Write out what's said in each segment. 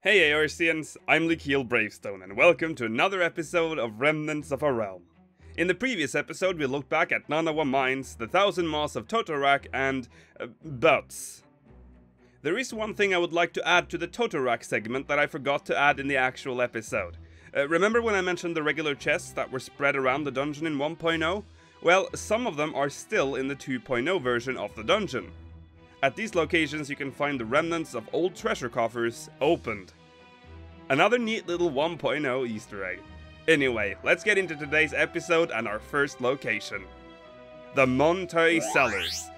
Hey Aorcians, I'm Lukeil Bravestone and welcome to another episode of Remnants of our Realm. In the previous episode we looked back at Nanawa Mines, the Thousand Moss of Totorak and... boats. There is one thing I would like to add to the Totorak segment that I forgot to add in the actual episode. Remember when I mentioned the regular chests that were spread around the dungeon in 1.0? Well, some of them are still in the 2.0 version of the dungeon. At these locations you can find the remnants of old treasure coffers opened. Another neat little 1.0 Easter egg. Anyway, let's get into today's episode and our first location. The MunTuy Cellars.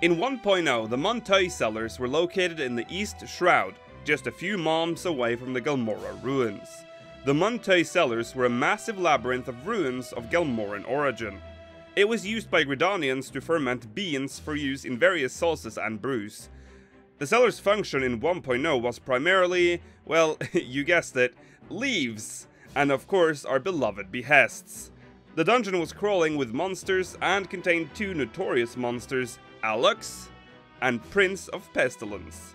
In 1.0, the MunTuy Cellars were located in the East Shroud, just a few moms away from the Gelmora ruins. The MunTuy Cellars were a massive labyrinth of ruins of Gelmoran origin. It was used by Gridanians to ferment beans for use in various sauces and brews. The cellar's function in 1.0 was primarily, well, you guessed it, leaves, and of course our beloved behests. The dungeon was crawling with monsters and contained two notorious monsters, Alux and Prince of Pestilence.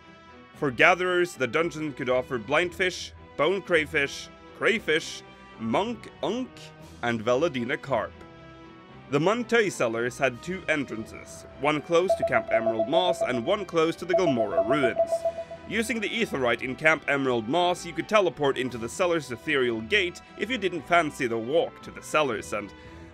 For gatherers, the dungeon could offer blindfish, bone crayfish, monk unk, and Veladina carp. The MunTuy Cellars had two entrances, one close to Camp Emerald Moss and one close to the Gelmora ruins. Using the aetheryte in Camp Emerald Moss, you could teleport into the cellar's ethereal gate if you didn't fancy the walk to the cellars, and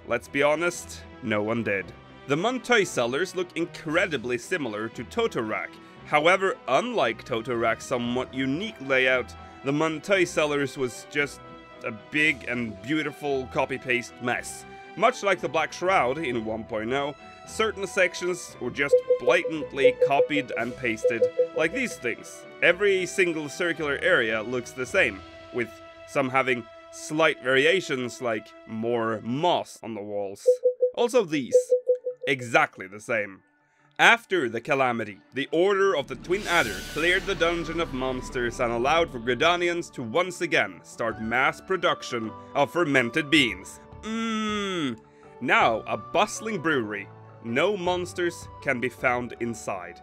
let's be honest, no one did. The MunTuy Cellars look incredibly similar to Totorak. However, unlike Totorak's somewhat unique layout, the MunTuy Cellars was just a big and beautiful copy-paste mess. Much like the Black Shroud in 1.0, certain sections were just blatantly copied and pasted, like these things. Every single circular area looks the same, with some having slight variations like more moss on the walls. Also these, exactly the same. After the calamity, the Order of the Twin Adder cleared the dungeon of monsters and allowed for Gridanians to once again start mass production of fermented beans. Now a bustling brewery. No monsters can be found inside.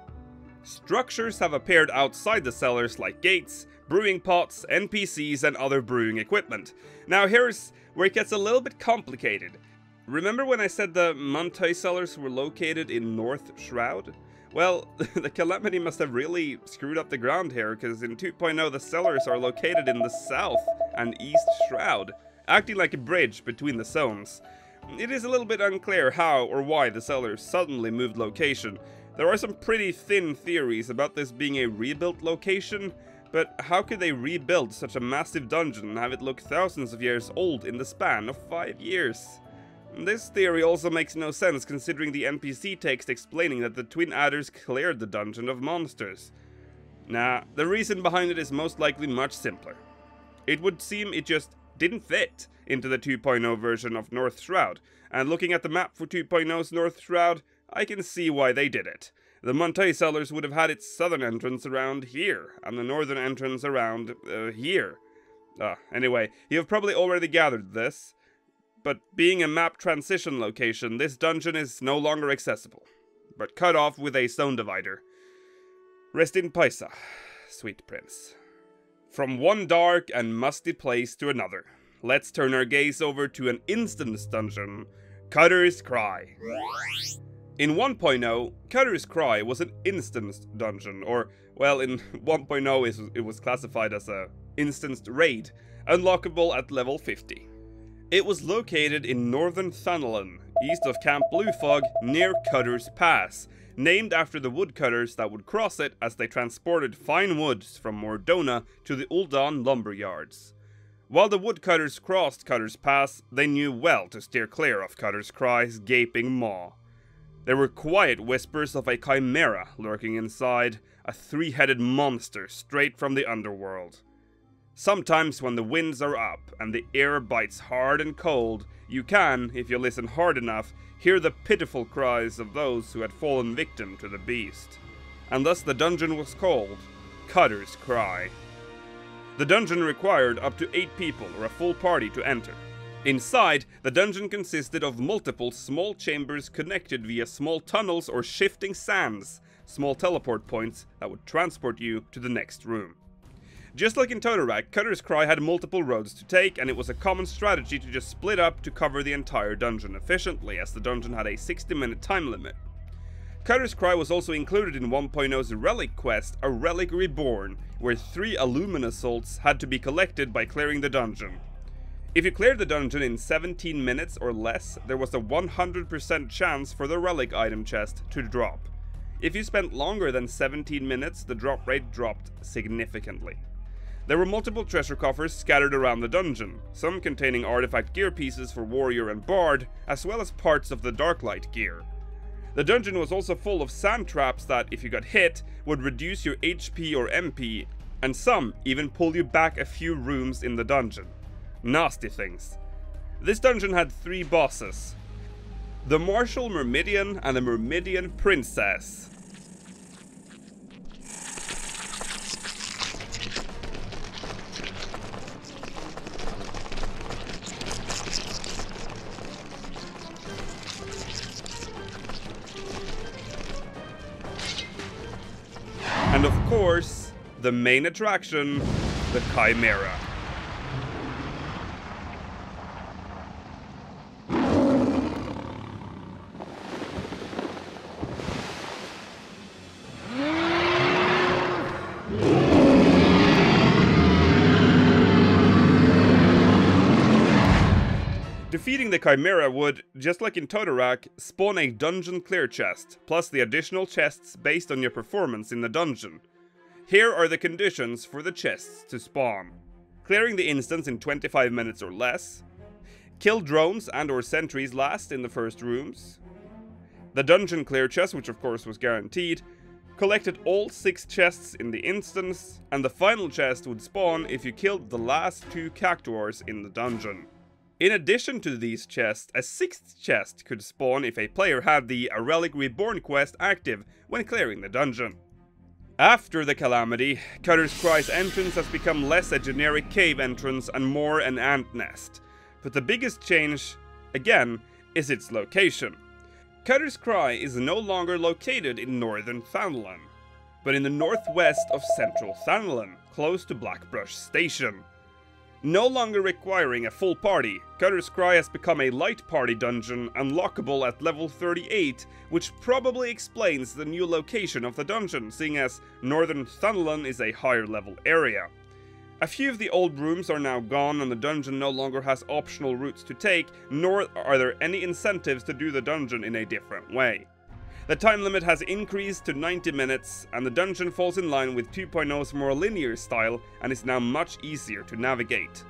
Structures have appeared outside the cellars like gates, brewing pots, NPCs and other brewing equipment. Now here's where it gets a little bit complicated. Remember when I said the MunTuy Cellars were located in North Shroud? Well, the calamity must have really screwed up the ground here, because in 2.0 the cellars are located in the South and East Shroud, acting like a bridge between the zones. It is a little bit unclear how or why the cellars suddenly moved location. There are some pretty thin theories about this being a rebuilt location, but how could they rebuild such a massive dungeon and have it look thousands of years old in the span of 5 years? This theory also makes no sense considering the NPC text explaining that the Twin Adders cleared the dungeon of monsters. Nah, the reason behind it is most likely much simpler. It would seem it just didn't fit into the 2.0 version of North Shroud, and looking at the map for 2.0's North Shroud, I can see why they did it. The MunTuy Cellars would have had its southern entrance around here, and the northern entrance around here. Anyway, you have probably already gathered this, but being a map transition location, this dungeon is no longer accessible, but cut off with a zone divider. Rest in Paisa, sweet prince. From one dark and musty place to another, let's turn our gaze over to an instance dungeon, Cutter's Cry. In 1.0, Cutter's Cry was an instance dungeon, or, well, in 1.0 it was classified as a instanced raid, unlockable at level 50. It was located in northern Thunelin, east of Camp Bluefog, near Cutter's Pass, named after the woodcutters that would cross it as they transported fine woods from Mordona to the Ul'Dan lumber yards. While the woodcutters crossed Cutter's Pass, they knew well to steer clear of Cutter's Cry's gaping maw. There were quiet whispers of a chimera lurking inside, a three-headed monster straight from the underworld. Sometimes when the winds are up and the air bites hard and cold, you can, if you listen hard enough, hear the pitiful cries of those who had fallen victim to the beast. And thus the dungeon was called Cutter's Cry. The dungeon required up to 8 people or a full party to enter. Inside, the dungeon consisted of multiple small chambers connected via small tunnels or shifting sands, small teleport points that would transport you to the next room. Just like in Totorak, Cutter's Cry had multiple roads to take, and it was a common strategy to just split up to cover the entire dungeon efficiently, as the dungeon had a 60-minute time limit. Cutter's Cry was also included in 1.0's Relic quest, A Relic Reborn, where 3 Illumina salts had to be collected by clearing the dungeon. If you cleared the dungeon in 17 minutes or less, there was a 100% chance for the relic item chest to drop. If you spent longer than 17 minutes, the drop rate dropped significantly. There were multiple treasure coffers scattered around the dungeon, some containing artifact gear pieces for warrior and bard, as well as parts of the Darklight gear. The dungeon was also full of sand traps that, if you got hit, would reduce your HP or MP, and some even pull you back a few rooms in the dungeon. Nasty things. This dungeon had 3 bosses: the Martial Myrmidian and the Myrmidian Princess. And of course, the main attraction, the Chimera. Defeating the Chimera would, just like in Totorak, spawn a dungeon clear chest, plus the additional chests based on your performance in the dungeon. Here are the conditions for the chests to spawn: clearing the instance in 25 minutes or less, kill drones and or sentries last in the first rooms, the dungeon clear chest, which of course was guaranteed, collected all 6 chests in the instance, and the final chest would spawn if you killed the last 2 cactuars in the dungeon. In addition to these chests, a 6th chest could spawn if a player had the A Relic Reborn quest active when clearing the dungeon. After the calamity, Cutter's Cry's entrance has become less a generic cave entrance and more an ant nest. But the biggest change, again, is its location. Cutter's Cry is no longer located in northern Thanalan, but in the northwest of central Thanalan, close to Blackbrush Station. No longer requiring a full party, Cutter's Cry has become a light party dungeon unlockable at level 38, which probably explains the new location of the dungeon, seeing as Northern Thanalan is a higher level area. A few of the old rooms are now gone and the dungeon no longer has optional routes to take, nor are there any incentives to do the dungeon in a different way. The time limit has increased to 90 minutes, and the dungeon falls in line with 2.0's more linear style and is now much easier to navigate.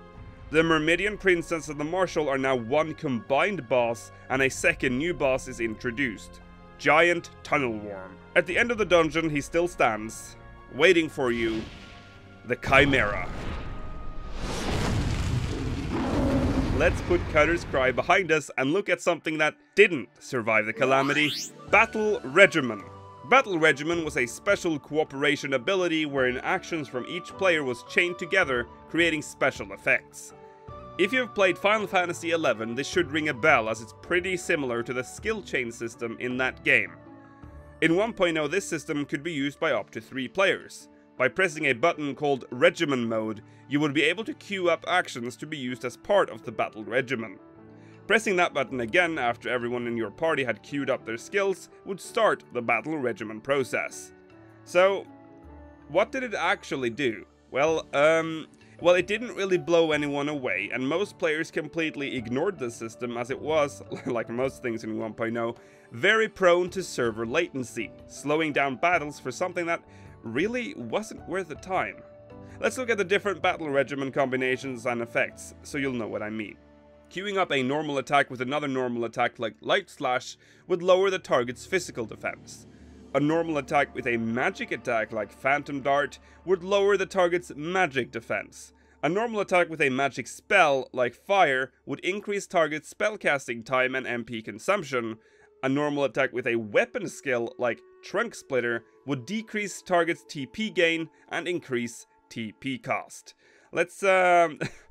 The Myrmidian Princess and the Marshal are now one combined boss, and a second new boss is introduced: Giant Tunnel Worm. At the end of the dungeon he still stands, waiting for you, the Chimera. Let's put Cutter's Cry behind us and look at something that didn't survive the calamity: Battle Regimen. Battle Regimen was a special cooperation ability wherein actions from each player was chained together, creating special effects. If you have played Final Fantasy XI, this should ring a bell, as it's pretty similar to the skill chain system in that game. In 1.0, this system could be used by up to 3 players. By pressing a button called Regimen Mode, you would be able to queue up actions to be used as part of the Battle Regimen. Pressing that button again after everyone in your party had queued up their skills would start the Battle Regimen process. So, what did it actually do? Well, it didn't really blow anyone away, and most players completely ignored the system, as it was, like most things in 1.0, very prone to server latency, slowing down battles for something that really wasn't worth the time. Let's look at the different Battle Regimen combinations and effects, so you'll know what I mean. Queuing up a normal attack with another normal attack like Light Slash would lower the target's physical defense. A normal attack with a magic attack like Phantom Dart would lower the target's magic defense. A normal attack with a magic spell like Fire would increase target's spellcasting time and MP consumption. A normal attack with a weapon skill like Trunk Splitter would decrease target's TP gain and increase TP cost. Let's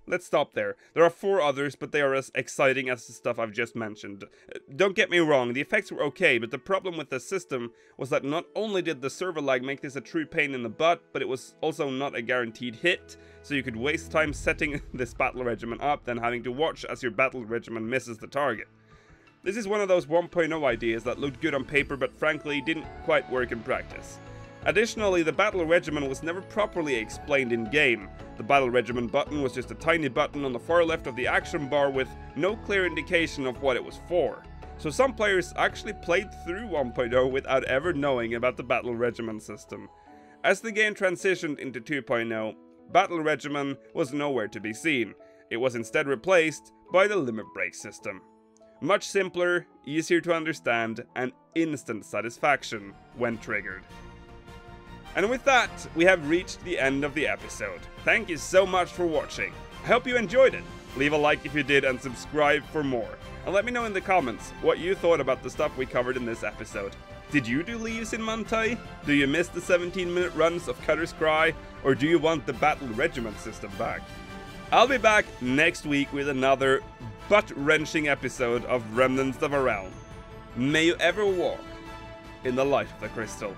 let's stop there. There are 4 others, but they are as exciting as the stuff I've just mentioned. Don't get me wrong, the effects were okay, but the problem with the system was that not only did the server lag make this a true pain in the butt, but it was also not a guaranteed hit, so you could waste time setting this battle regimen up than having to watch as your battle regimen misses the target. This is one of those 1.0 ideas that looked good on paper but frankly didn't quite work in practice. Additionally, the battle regimen was never properly explained in game. The battle regimen button was just a tiny button on the far left of the action bar with no clear indication of what it was for. So some players actually played through 1.0 without ever knowing about the battle regimen system. As the game transitioned into 2.0, battle regimen was nowhere to be seen. It was instead replaced by the limit break system. Much simpler, easier to understand, and instant satisfaction when triggered. And with that, we have reached the end of the episode. Thank you so much for watching. I hope you enjoyed it. Leave a like if you did and subscribe for more. And let me know in the comments what you thought about the stuff we covered in this episode. Did you do leaves in MunTuy? Do you miss the 17-minute runs of Cutter's Cry? Or do you want the battle regiment system back? I'll be back next week with another butt-wrenching episode of Remnants of a Realm. May you ever walk in the light of the crystal.